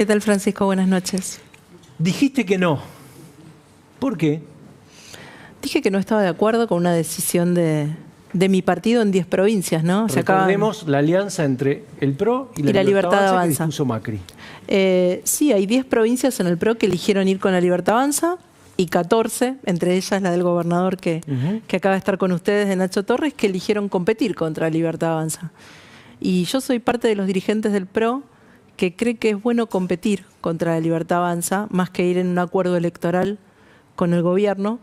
¿Qué tal, Francisco? Buenas noches. Dijiste que no. ¿Por qué? Dije que no estaba de acuerdo con una decisión de mi partido en 10 provincias, ¿no? Recordemos la alianza entre el PRO y la Libertad Avanza que dispuso Macri. Sí, hay 10 provincias en el PRO que eligieron ir con la Libertad Avanza y 14, entre ellas la del gobernador que acaba de estar con ustedes, de Nacho Torres, que eligieron competir contra la Libertad Avanza. Y yo soy parte de los dirigentes del PRO que cree que es bueno competir contra la Libertad Avanza, más que ir en un acuerdo electoral con el gobierno,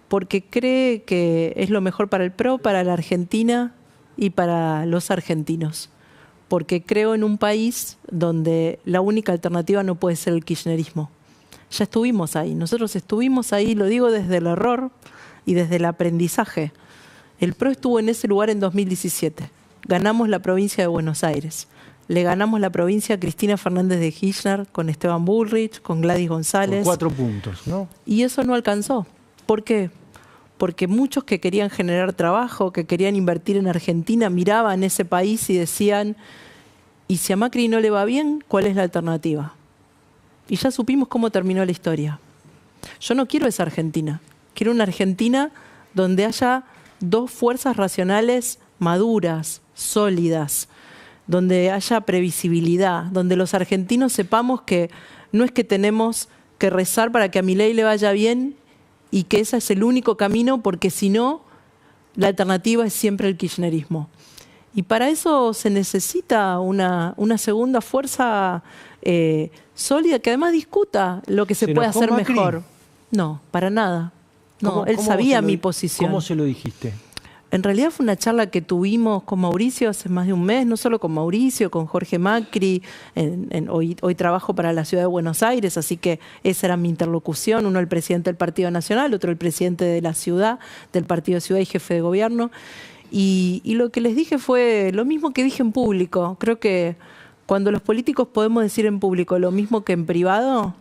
porque cree que es lo mejor para el PRO, para la Argentina y para los argentinos. Porque creo en un país donde la única alternativa no puede ser el kirchnerismo. Ya estuvimos ahí, nosotros estuvimos ahí, lo digo desde el error y desde el aprendizaje. El PRO estuvo en ese lugar en 2017. Ganamos la provincia de Buenos Aires. Le ganamos la provincia a Cristina Fernández de Kirchner con Esteban Bullrich, con Gladys González. Por 4 puntos, ¿no? Y eso no alcanzó. ¿Por qué? Porque muchos que querían generar trabajo, que querían invertir en Argentina, miraban ese país y decían, ¿y si a Macri no le va bien, cuál es la alternativa? Y ya supimos cómo terminó la historia. Yo no quiero esa Argentina. Quiero una Argentina donde haya dos fuerzas racionales maduras, sólidas, donde haya previsibilidad, donde los argentinos sepamos que no es que tenemos que rezar para que a Milei le vaya bien y que ese es el único camino, porque si no, la alternativa es siempre el kirchnerismo. Y para eso se necesita una segunda fuerza sólida que además discuta lo que se puede hacer Macri mejor. No, para nada. No, él sabía mi posición. ¿Cómo se lo dijiste? En realidad fue una charla que tuvimos con Mauricio hace más de un mes, no solo con Mauricio, con Jorge Macri. Hoy trabajo para la Ciudad de Buenos Aires, así que esa era mi interlocución. Uno el presidente del Partido Nacional, otro el presidente de la ciudad, del Partido de Ciudad y jefe de gobierno. Y lo que les dije fue lo mismo que dije en público. Creo que cuando los políticos podemos decir en público lo mismo que en privado,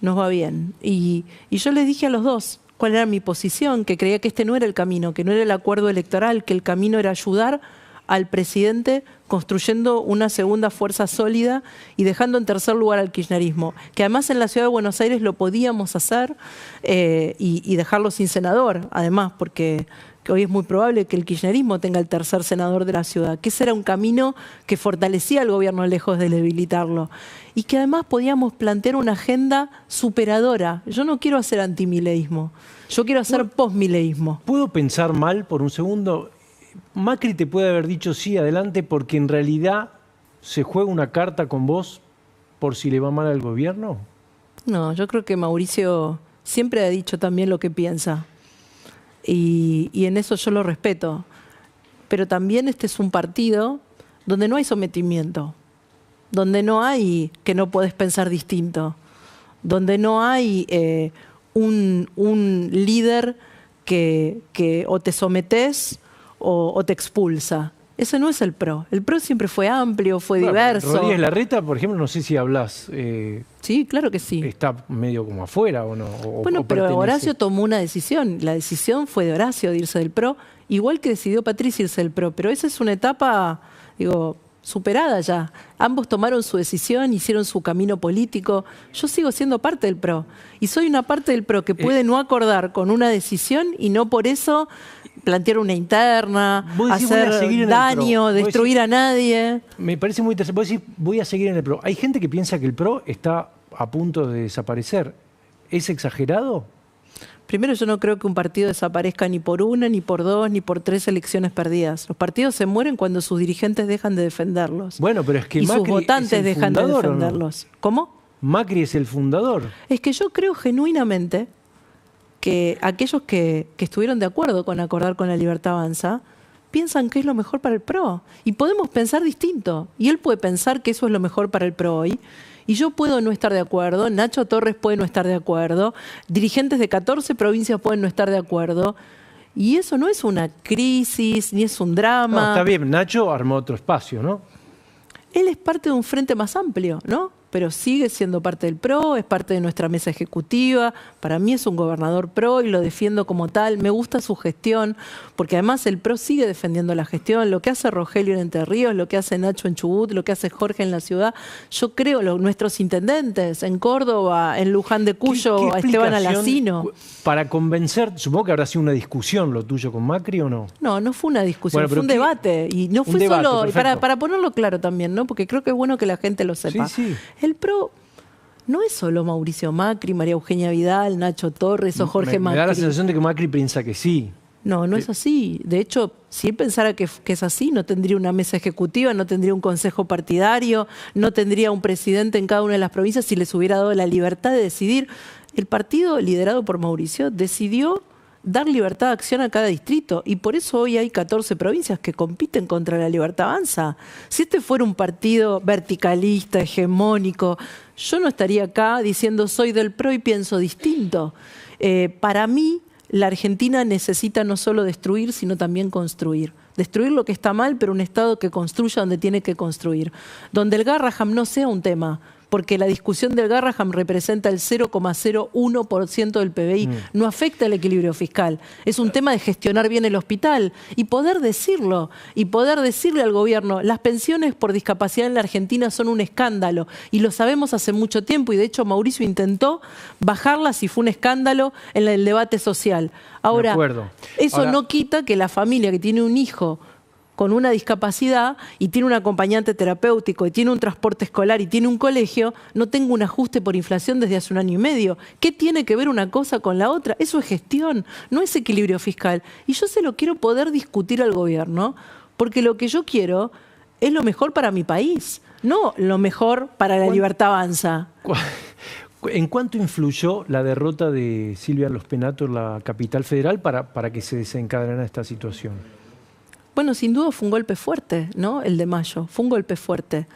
nos va bien. Y yo les dije a los dos cuál era mi posición, que creía que este no era el camino, que no era el acuerdo electoral, que el camino era ayudar al presidente construyendo una segunda fuerza sólida y dejando en tercer lugar al kirchnerismo, que además en la Ciudad de Buenos Aires lo podíamos hacer y dejarlo sin senador, además, porque hoy es muy probable que el kirchnerismo tenga el tercer senador de la ciudad, que ese era un camino que fortalecía al gobierno lejos de debilitarlo. Y que además podíamos plantear una agenda superadora. Yo no quiero hacer antimileísmo, yo quiero hacer postmileísmo. ¿Puedo pensar mal por un segundo? Macri te puede haber dicho sí, adelante, porque en realidad se juega una carta con vos por si le va mal al gobierno. No, yo creo que Mauricio siempre ha dicho también lo que piensa. Y en eso yo lo respeto. Pero también este es un partido donde no hay sometimiento, donde no hay que no podés pensar distinto, donde no hay un líder que o te sometés o te expulsa. Ese no es el PRO. El PRO siempre fue amplio, fue diverso. Rodríguez Larreta, por ejemplo, no sé si hablas. Sí, claro que sí. Está medio como afuera o no. Bueno, pero Horacio tomó una decisión. La decisión fue de Horacio de irse del PRO, igual que decidió Patricia irse del PRO. Pero esa es una etapa, digo, superada ya. Ambos tomaron su decisión, hicieron su camino político. Yo sigo siendo parte del PRO. Y soy una parte del PRO que puede no acordar con una decisión y no por eso plantear una interna, hacer daño, destruir a nadie. Me parece muy interesante. Vos decís, voy a seguir en el PRO. Hay gente que piensa que el PRO está a punto de desaparecer. ¿Es exagerado? Primero, yo no creo que un partido desaparezca ni por una, ni por dos, ni por 3 elecciones perdidas. Los partidos se mueren cuando sus dirigentes dejan de defenderlos. Bueno, pero es que Macri sus votantes dejan de defenderlos. ¿No? ¿Cómo? Macri es el fundador. Es que yo creo genuinamente que aquellos que estuvieron de acuerdo con acordar con la Libertad Avanza piensan que es lo mejor para el PRO. Y podemos pensar distinto. Y él puede pensar que eso es lo mejor para el PRO hoy. Y yo puedo no estar de acuerdo, Nacho Torres puede no estar de acuerdo, dirigentes de 14 provincias pueden no estar de acuerdo. Y eso no es una crisis, ni es un drama. No, está bien, Nacho armó otro espacio, ¿no? Él es parte de un frente más amplio, ¿no? pero sigue siendo parte del PRO, es parte de nuestra mesa ejecutiva. Para mí es un gobernador PRO y lo defiendo como tal. Me gusta su gestión, porque además el PRO sigue defendiendo la gestión. Lo que hace Rogelio en Entre Ríos, lo que hace Nacho en Chubut, lo que hace Jorge en la ciudad. Yo creo, nuestros intendentes en Córdoba, en Luján de Cuyo, ¿Qué Esteban Alacino. Para convencer, supongo que habrá sido una discusión lo tuyo con Macri, ¿o no? No, no fue una discusión, Bueno, fue un debate. Y no fue debate, solo, perfecto. para ponerlo claro también, ¿no? Porque creo que es bueno que la gente lo sepa. Sí, sí. El PRO no es solo Mauricio Macri, María Eugenia Vidal, Nacho Torres o Jorge Me Macri. da la sensación de que Macri piensa que sí. No, no es así. De hecho, si él pensara que es así, no tendría una mesa ejecutiva, no tendría un consejo partidario, no tendría un presidente en cada una de las provincias si les hubiera dado la libertad de decidir. El partido liderado por Mauricio decidió dar libertad de acción a cada distrito y por eso hoy hay 14 provincias que compiten contra la Libertad Avanza. Si este fuera un partido verticalista, hegemónico, yo no estaría acá diciendo soy del PRO y pienso distinto. Para mí, la Argentina necesita no solo destruir, sino también construir. Destruir lo que está mal, pero un Estado que construya donde tiene que construir. Donde el Garraham no sea un tema, porque la discusión del Garraham representa el 0,01% del PBI, no afecta el equilibrio fiscal. Es un tema de gestionar bien el hospital y poder decirlo, y poder decirle al gobierno, las pensiones por discapacidad en la Argentina son un escándalo, y lo sabemos hace mucho tiempo, y de hecho Mauricio intentó bajarlas y fue un escándalo en el debate social. Ahora, eso no quita que la familia que tiene un hijo con una discapacidad y tiene un acompañante terapéutico y tiene un transporte escolar y tiene un colegio, no tenga un ajuste por inflación desde hace 1 año y medio. ¿Qué tiene que ver una cosa con la otra? Eso es gestión, no es equilibrio fiscal. Y yo se lo quiero poder discutir al gobierno, porque lo que yo quiero es lo mejor para mi país, no lo mejor para la Libertad Avanza. ¿En cuánto influyó la derrota de Silvia Los Penato en la capital federal para que se desencadenara esta situación? Bueno, sin duda fue un golpe fuerte, ¿no? El de mayo, fue un golpe fuerte.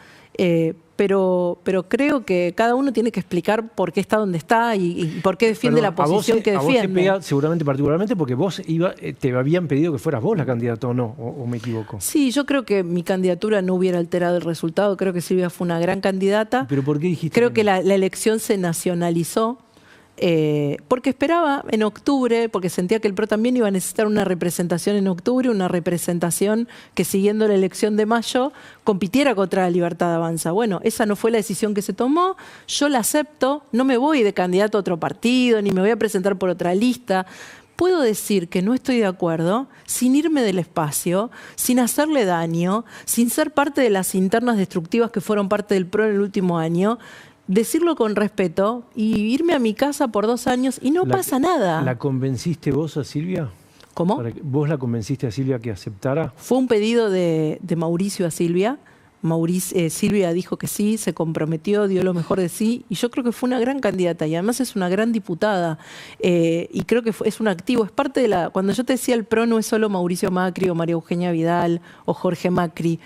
Pero creo que cada uno tiene que explicar por qué está donde está y por qué defiende la posición que defiende. A vos te pega seguramente particularmente porque vos te habían pedido que fueras vos la candidata o no, o me equivoco. Sí, yo creo que mi candidatura no hubiera alterado el resultado. Creo que Silvia fue una gran candidata. ¿Pero por qué dijiste? Creo que la elección se nacionalizó. Porque esperaba en octubre, porque sentía que el PRO también iba a necesitar una representación en octubre, una representación que siguiendo la elección de mayo compitiera contra la Libertad Avanza. Bueno, esa no fue la decisión que se tomó, yo la acepto, no me voy de candidato a otro partido, ni me voy a presentar por otra lista. Puedo decir que no estoy de acuerdo sin irme del espacio, sin hacerle daño, sin ser parte de las internas destructivas que fueron parte del PRO en el último año. Decirlo con respeto y irme a mi casa por 2 años y no pasa nada. ¿La convenciste vos a Silvia? ¿Cómo? ¿Vos la convenciste a Silvia que aceptara? Fue un pedido de Mauricio a Silvia. Silvia dijo que sí, se comprometió, dio lo mejor de sí y yo creo que fue una gran candidata y además es una gran diputada y creo que es un activo, es parte de la... Cuando yo te decía el PRO no es solo Mauricio Macri o María Eugenia Vidal o Jorge Macri.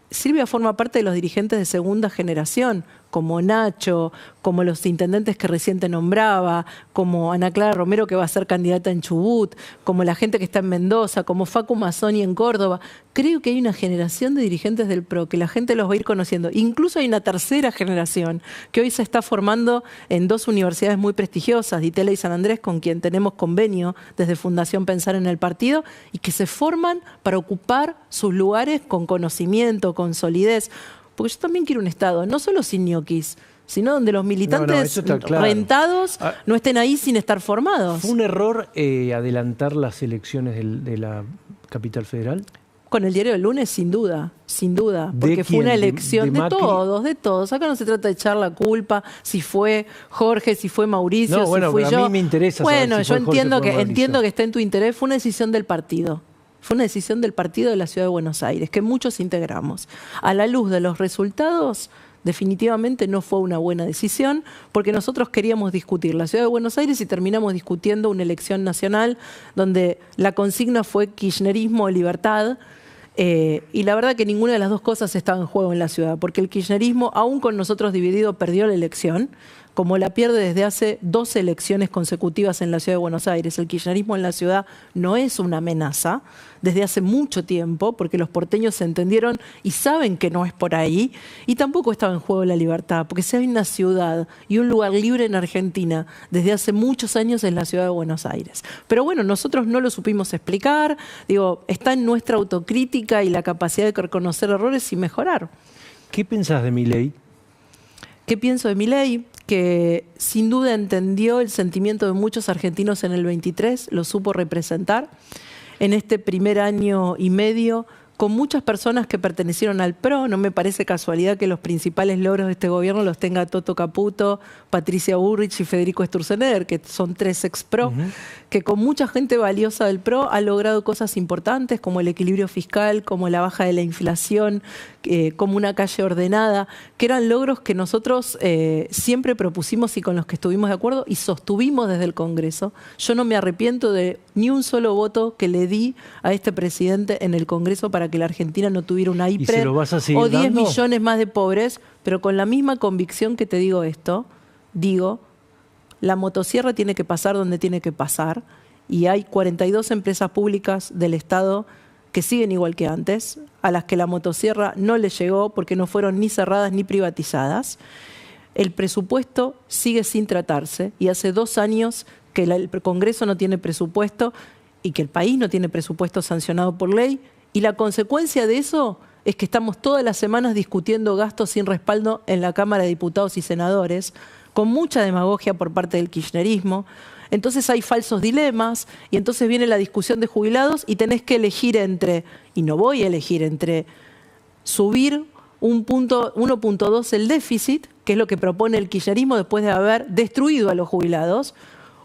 Silvia forma parte de los dirigentes de segunda generación, como Nacho, como los intendentes que recién te nombraba, como Ana Clara Romero que va a ser candidata en Chubut, como la gente que está en Mendoza, como Facu Mazzoni en Córdoba. Creo que hay una generación de dirigentes del PRO que la gente los va a ir conociendo. Incluso hay una tercera generación que hoy se está formando en 2 universidades muy prestigiosas, Ditela y San Andrés, con quien tenemos convenio desde Fundación Pensar en el Partido, y que se forman para ocupar sus lugares con conocimiento, con solidez. Porque yo también quiero un Estado, no solo sin ñoquis, sino donde los militantes rentados no estén ahí sin estar formados. ¿Fue un error adelantar las elecciones de la capital federal? Con el diario del lunes, sin duda, porque fue una elección de todos. Acá no se trata de echar la culpa si fue Jorge, si fue Mauricio, si fui yo. A mí me interesa saber si yo fue Jorge, entiendo que está en tu interés, fue una decisión del partido. Fue una decisión del partido de la Ciudad de Buenos Aires, que muchos integramos. A la luz de los resultados, definitivamente no fue una buena decisión, porque nosotros queríamos discutir la Ciudad de Buenos Aires y terminamos discutiendo una elección nacional donde la consigna fue kirchnerismo o libertad. Y la verdad que ninguna de las dos cosas estaba en juego en la ciudad, porque el kirchnerismo, aún con nosotros dividido, perdió la elección, como la pierde desde hace 12 elecciones consecutivas en la Ciudad de Buenos Aires. El kirchnerismo en la ciudad no es una amenaza desde hace mucho tiempo, porque los porteños se entendieron y saben que no es por ahí, y tampoco estaba en juego la libertad, porque si hay una ciudad y un lugar libre en Argentina desde hace muchos años en la Ciudad de Buenos Aires. Pero bueno, nosotros no lo supimos explicar, digo, está en nuestra autocrítica y la capacidad de reconocer errores y mejorar. ¿Qué pensás de Milei? ¿Qué pienso de Milei? Que sin duda entendió el sentimiento de muchos argentinos en el 23, lo supo representar en este primer año y medio, con muchas personas que pertenecieron al PRO. No me parece casualidad que los principales logros de este gobierno los tenga Toto Caputo, Patricia Bullrich y Federico Sturzenegger, que son 3 ex-PRO, que con mucha gente valiosa del PRO ha logrado cosas importantes como el equilibrio fiscal, como la baja de la inflación, como una calle ordenada, que eran logros que nosotros siempre propusimos y con los que estuvimos de acuerdo y sostuvimos desde el Congreso. Yo no me arrepiento de ni un solo voto que le di a este presidente en el Congreso para que la Argentina no tuviera una IPRED o 10 millones más de pobres, pero con la misma convicción que te digo esto, digo, la motosierra tiene que pasar donde tiene que pasar y hay 42 empresas públicas del Estado que siguen igual que antes, a las que la motosierra no les llegó porque no fueron ni cerradas ni privatizadas. El presupuesto sigue sin tratarse y hace 2 años que el Congreso no tiene presupuesto y que el país no tiene presupuesto sancionado por ley, y la consecuencia de eso es que estamos todas las semanas discutiendo gastos sin respaldo en la Cámara de Diputados y Senadores, con mucha demagogia por parte del kirchnerismo. Entonces hay falsos dilemas y entonces viene la discusión de jubilados y tenés que elegir entre, y no voy a elegir entre, subir 1.2 el déficit, que es lo que propone el kirchnerismo después de haber destruido a los jubilados,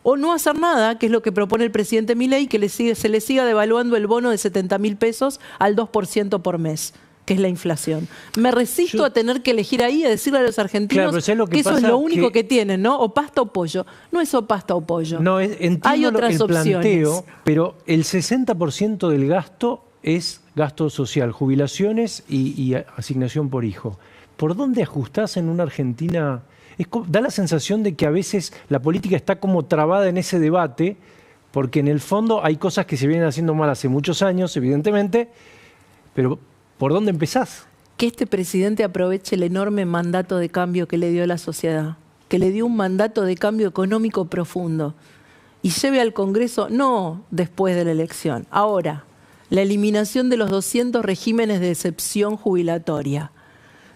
o no hacer nada, que es lo que propone el presidente Milei, que se le siga devaluando el bono de 70.000 pesos al 2% por mes, que es la inflación. Me resisto a tener que elegir ahí, a decirle a los argentinos que eso es lo único que tienen, ¿no? O pasta o pollo. No es o pasta o pollo. No, entiendo hay otras opciones. Planteo, pero el 60% del gasto es gasto social, jubilaciones y asignación por hijo. ¿Por dónde ajustás en una Argentina? Da la sensación de que a veces la política está como trabada en ese debate, porque en el fondo hay cosas que se vienen haciendo mal hace muchos años, evidentemente, pero ¿por dónde empezás? Que este presidente aproveche el enorme mandato de cambio que le dio la sociedad, que le dio un mandato de cambio económico profundo, y lleve al Congreso, no después de la elección, ahora, la eliminación de los 200 regímenes de excepción jubilatoria.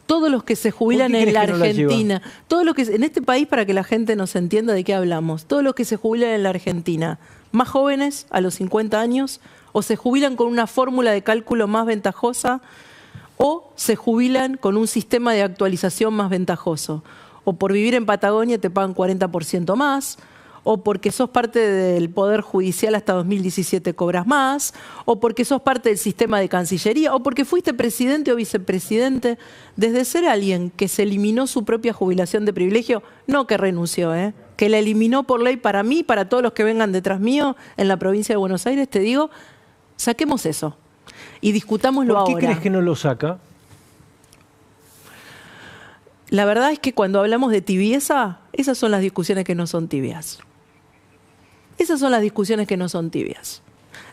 Todos los que se jubilan en la Argentina, todos los que en este país, para que la gente nos entienda de qué hablamos, todos los que se jubilan en la Argentina, más jóvenes a los 50 años, o se jubilan con una fórmula de cálculo más ventajosa, o se jubilan con un sistema de actualización más ventajoso. O por vivir en Patagonia te pagan 40% más, o porque sos parte del Poder Judicial hasta 2017 cobras más, o porque sos parte del sistema de Cancillería, o porque fuiste presidente o vicepresidente. Desde ser alguien que se eliminó su propia jubilación de privilegio, no que renunció, que la eliminó por ley para mí, para todos los que vengan detrás mío en la provincia de Buenos Aires, te digo, saquemos eso y discutámoslo ahora. ¿Por qué crees que no lo saca? La verdad es que cuando hablamos de tibieza, esas son las discusiones que no son tibias. Esas son las discusiones que no son tibias.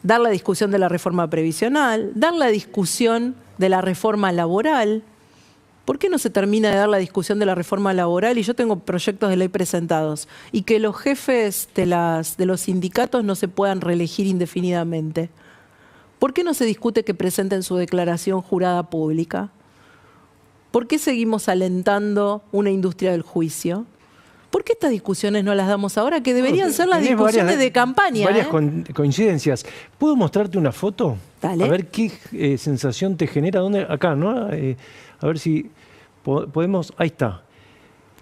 Dar la discusión de la reforma previsional, dar la discusión de la reforma laboral. ¿Por qué no se termina de dar la discusión de la reforma laboral? Y yo tengo proyectos de ley presentados. Y que los jefes de los sindicatos no se puedan reelegir indefinidamente. ¿Por qué no se discute que presenten su declaración jurada pública? ¿Por qué seguimos alentando una industria del juicio? ¿Por qué estas discusiones no las damos ahora? Que deberían ser las discusiones de campaña. Varias coincidencias. ¿Puedo mostrarte una foto? Dale. A ver qué sensación te genera. ¿Dónde? Acá, ¿no? A ver si podemos... Ahí está.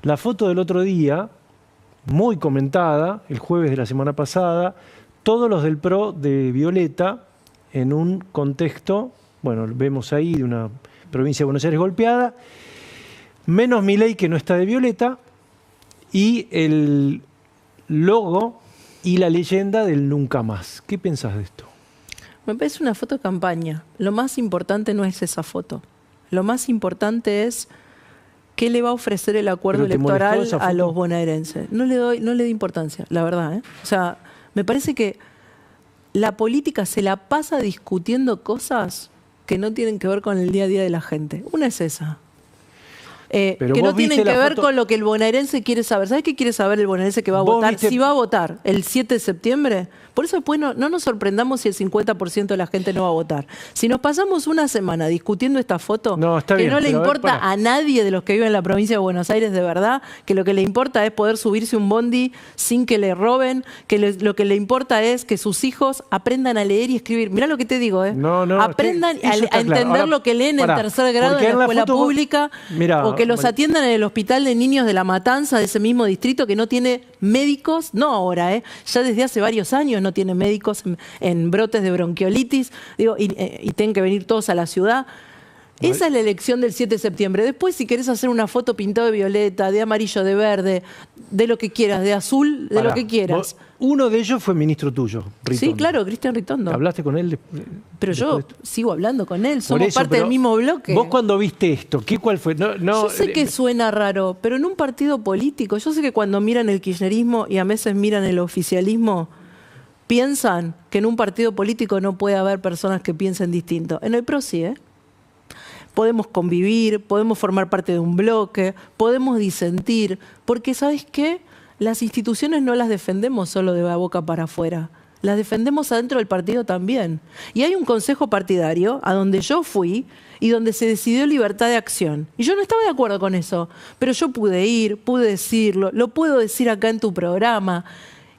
La foto del otro día, muy comentada, el jueves de la semana pasada, todos los del PRO de Violeta, en un contexto, bueno, vemos ahí de una provincia de Buenos Aires golpeada, menos Milei, que no está de Violeta, y el logo y la leyenda del nunca más. ¿Qué pensás de esto? Me parece una foto de campaña. Lo más importante no es esa foto. Lo más importante es ¿qué le va a ofrecer el acuerdo ¿Pero te molestó electoral esa a foto? los bonaerenses? No le doy importancia, la verdad, ¿eh? O sea, me parece que la política se la pasa discutiendo cosas que no tienen que ver con el día a día de la gente. Una es esa. Que no tienen que ver con lo que el bonaerense quiere saber. ¿Sabes qué quiere saber el bonaerense que va a votar? Si va a votar el 7 de septiembre. Por eso después no nos sorprendamos si el 50% de la gente no va a votar. Si nos pasamos una semana discutiendo esta foto, que no le importa a nadie de los que viven en la provincia de Buenos Aires de verdad, que lo que le importa es poder subirse un bondi sin que le roben, que lo que le importa es que sus hijos aprendan a leer y escribir. Mirá lo que te digo, ¿eh? Aprendan a entender lo que leen en tercer grado en la escuela pública, o que los atiendan en el hospital de niños de La Matanza, de ese mismo distrito, que no tiene médicos, no ahora, ya desde hace varios años no tiene médicos en brotes de bronquiolitis, digo, y tienen que venir todos a la ciudad. Esa es la elección del 7 de septiembre. Después, si querés hacer una foto pintada de violeta, de amarillo, de verde, de lo que quieras, de azul, de lo que quieras. Uno de ellos fue ministro tuyo, Ritondo. Sí, claro, Cristian Ritondo. ¿Hablaste con él? Pero yo sigo hablando con él, somos parte del mismo bloque. ¿Vos cuando viste esto, cuál fue? Yo sé que suena raro, pero en un partido político, yo sé que cuando miran el kirchnerismo y a veces miran el oficialismo, piensan que en un partido político no puede haber personas que piensen distinto. En el PRO sí, ¿eh? Podemos convivir, podemos formar parte de un bloque, podemos disentir, porque ¿sabes qué? Las instituciones no las defendemos solo de la boca para afuera, las defendemos adentro del partido también. Y hay un consejo partidario a donde yo fui y donde se decidió libertad de acción. Y yo no estaba de acuerdo con eso, pero yo pude ir, pude decirlo, lo puedo decir acá en tu programa.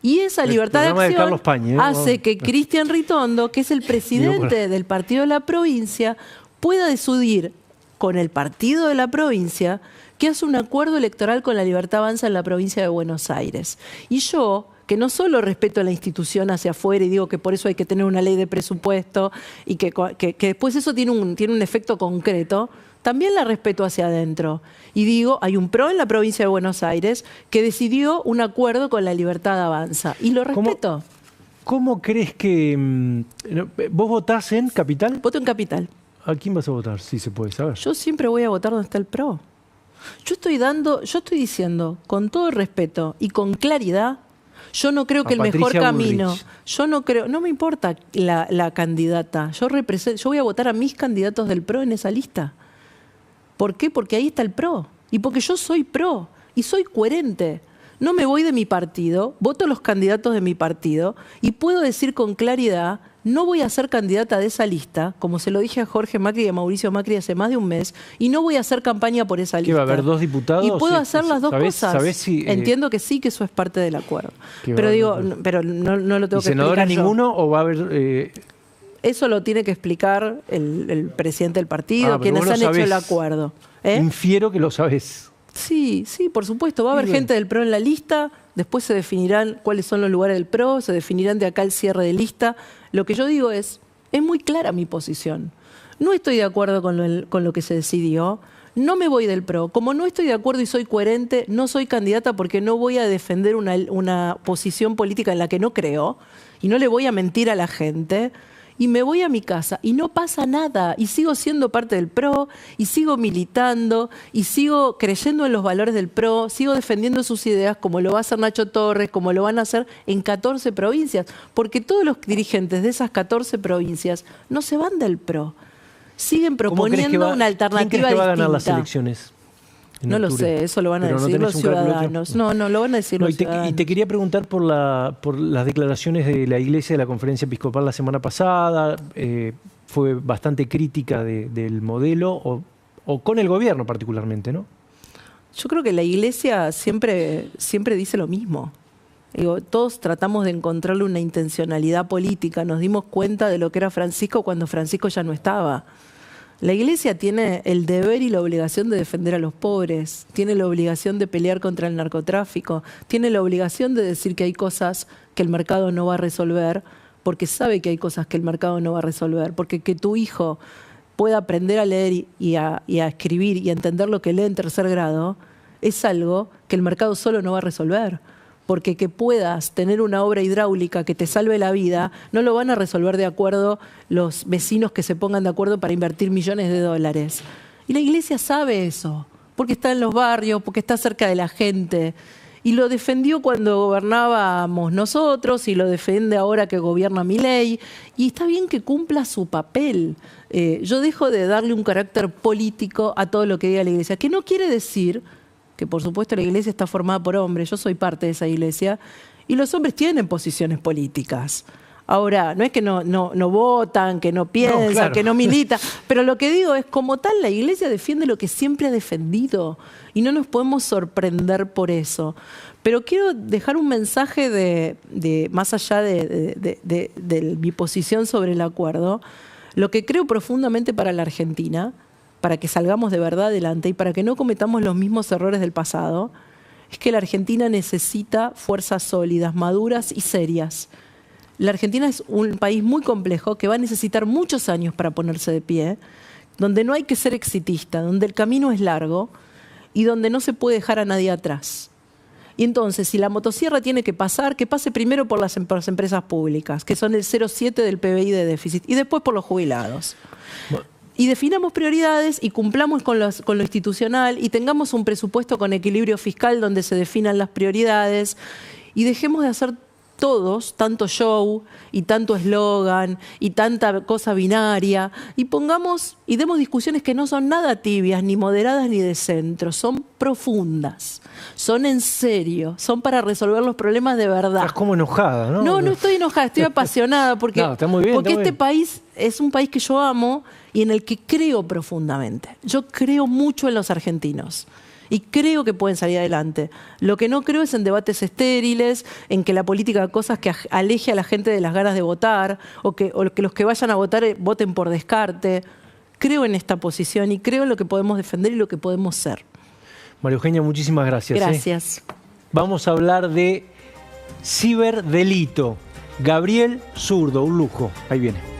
Y esa libertad de acción hace que Cristian Ritondo, que es el presidente del partido de la provincia, pueda decidir con el partido de la provincia que hace un acuerdo electoral con la Libertad Avanza en la provincia de Buenos Aires. Y yo, que no solo respeto la institución hacia afuera y digo que por eso hay que tener una ley de presupuesto y que después eso tiene un efecto concreto, también la respeto hacia adentro. Y digo, hay un PRO en la provincia de Buenos Aires que decidió un acuerdo con la Libertad Avanza. Y lo respeto. ¿Cómo crees que... ¿Vos votás en Capital? Voto en Capital. ¿A quién vas a votar? Si se puede saber. Yo siempre voy a votar donde está el PRO. Yo estoy diciendo, con todo el respeto y con claridad, yo no creo que el mejor camino, no me importa la candidata, yo voy a votar a mis candidatos del PRO en esa lista. ¿Por qué? Porque ahí está el PRO. Y porque yo soy PRO y soy coherente. No me voy de mi partido, voto a los candidatos de mi partido y puedo decir con claridad, no voy a ser candidata de esa lista, como se lo dije a Jorge Macri y a Mauricio Macri hace más de un mes, y no voy a hacer campaña por esa lista. ¿Que va a haber 2 diputados? Y puedo hacer las dos cosas. Entiendo que sí, que eso es parte del acuerdo. Pero digo, pero no lo tengo que explicar. ¿Senadora ninguno o va a haber...? Eso lo tiene que explicar el presidente del partido, quienes han hecho el acuerdo. Infiero que lo sabés. Sí, por supuesto. Va a haber gente del PRO en la lista, después se definirán cuáles son los lugares del PRO, se definirán de acá el cierre de lista. Lo que yo digo es muy clara mi posición. No estoy de acuerdo con lo que se decidió, no me voy del PRO. Como no estoy de acuerdo y soy coherente, no soy candidata porque no voy a defender una posición política en la que no creo y no le voy a mentir a la gente. Y me voy a mi casa y no pasa nada y sigo siendo parte del PRO y sigo militando y sigo creyendo en los valores del PRO, sigo defendiendo sus ideas como lo va a hacer Nacho Torres, como lo van a hacer en 14 provincias, porque todos los dirigentes de esas 14 provincias no se van del PRO, siguen proponiendo una alternativa distinta. ¿Quién crees que va a ganar las elecciones? No lo sé, eso lo van a decir los ciudadanos. No, lo van a decir los ciudadanos. Y te quería preguntar por las declaraciones de la Iglesia de la Conferencia Episcopal la semana pasada. Fue bastante crítica del modelo, o con el gobierno particularmente, ¿no? Yo creo que la Iglesia siempre dice lo mismo. Digo, todos tratamos de encontrarle una intencionalidad política. Nos dimos cuenta de lo que era Francisco cuando Francisco ya no estaba. La Iglesia tiene el deber y la obligación de defender a los pobres, tiene la obligación de pelear contra el narcotráfico, tiene la obligación de decir que hay cosas que el mercado no va a resolver, porque sabe que hay cosas que el mercado no va a resolver, porque que tu hijo pueda aprender a leer y a escribir y a entender lo que lee en tercer grado, es algo que el mercado solo no va a resolver. Porque que puedas tener una obra hidráulica que te salve la vida, no lo van a resolver de acuerdo los vecinos que se pongan de acuerdo para invertir millones de dólares. Y la Iglesia sabe eso, porque está en los barrios, porque está cerca de la gente. Y lo defendió cuando gobernábamos nosotros y lo defiende ahora que gobierna Milei. Y está bien que cumpla su papel. Yo dejo de darle un carácter político a todo lo que diga la Iglesia, que no quiere decir que, por supuesto, la Iglesia está formada por hombres. Yo soy parte de esa Iglesia y los hombres tienen posiciones políticas. Ahora, no es que no votan, que no piensan, claro, que no militan, pero lo que digo es, como tal, la Iglesia defiende lo que siempre ha defendido y no nos podemos sorprender por eso. Pero quiero dejar un mensaje más allá de mi posición sobre el acuerdo, lo que creo profundamente para la Argentina, para que salgamos de verdad adelante y para que no cometamos los mismos errores del pasado, es que la Argentina necesita fuerzas sólidas, maduras y serias. La Argentina es un país muy complejo que va a necesitar muchos años para ponerse de pie, donde no hay que ser exitista, donde el camino es largo y donde no se puede dejar a nadie atrás. Y entonces, si la motosierra tiene que pasar, que pase primero por las empresas públicas, que son el 0,7 del PBI de déficit, y después por los jubilados. Y definamos prioridades y cumplamos con lo institucional y tengamos un presupuesto con equilibrio fiscal donde se definan las prioridades y dejemos de hacer todos tanto show y tanto eslogan y tanta cosa binaria y demos discusiones que no son nada tibias, ni moderadas, ni de centro, son profundas, son en serio, son para resolver los problemas de verdad. Estás como enojada, ¿no? No estoy enojada, estoy apasionada porque, está muy bien, porque este país es un país que yo amo y en el que creo profundamente. Yo creo mucho en los argentinos. Y creo que pueden salir adelante. Lo que no creo es en debates estériles, en que la política haga cosas que aleje a la gente de las ganas de votar, o que los que vayan a votar voten por descarte. Creo en esta posición y creo en lo que podemos defender y lo que podemos ser. María Eugenia, muchísimas gracias. Gracias. Vamos a hablar de ciberdelito. Gabriel Zurdo, un lujo. Ahí viene.